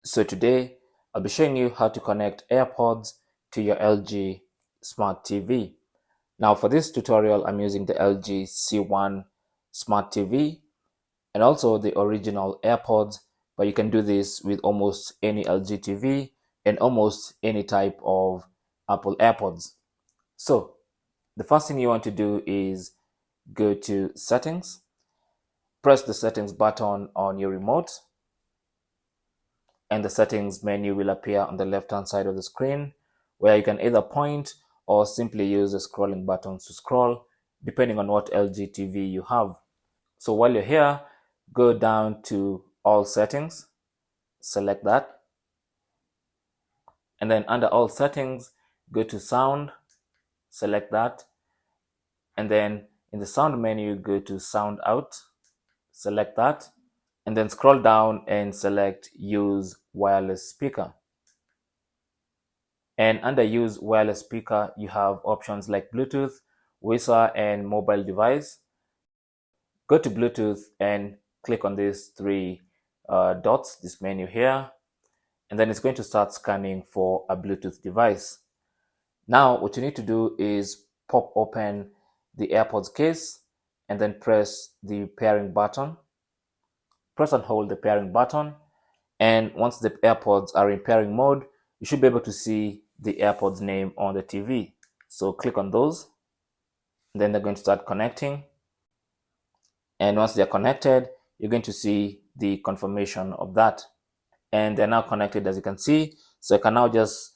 So today I'll be showing you how to connect AirPods to your LG Smart TV. Now for this tutorial, I'm using the LG C1 Smart TV and also the original AirPods, but you can do this with almost any LG TV and almost any type of Apple AirPods. So the first thing you want to do is go to Settings, press the Settings button on your remote, and the settings menu will appear on the left hand side of the screen, where you can either point or simply use the scrolling buttons to scroll depending on what LG TV you have. So while you're here, go down to all settings, select that, and then under all settings, go to sound, select that, and then in the sound menu, go to sound out, select that, and then scroll down and select use wireless speaker. And under use wireless speaker, you have options like Bluetooth, WiSA, and mobile device. Go to Bluetooth and click on these three dots, this menu here, and then it's going to start scanning for a Bluetooth device. Now, what you need to do is pop open the AirPods case and then press the pairing button. Press and hold the pairing button, and once the AirPods are in pairing mode, you should be able to see the AirPods name on the TV. So click on those, then they're going to start connecting. And once they're connected, you're going to see the confirmation of that. And they're now connected, as you can see. So I can now just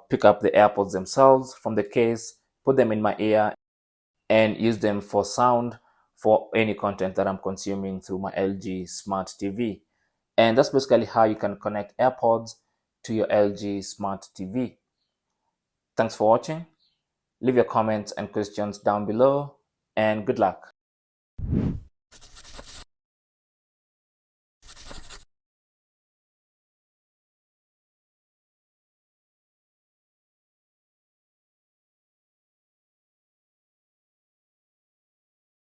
pick up the AirPods themselves from the case, put them in my ear, and use them for sound for any content that I'm consuming through my LG Smart TV. And that's basically how you can connect AirPods to your LG Smart TV. Thanks for watching. Leave your comments and questions down below, and good luck.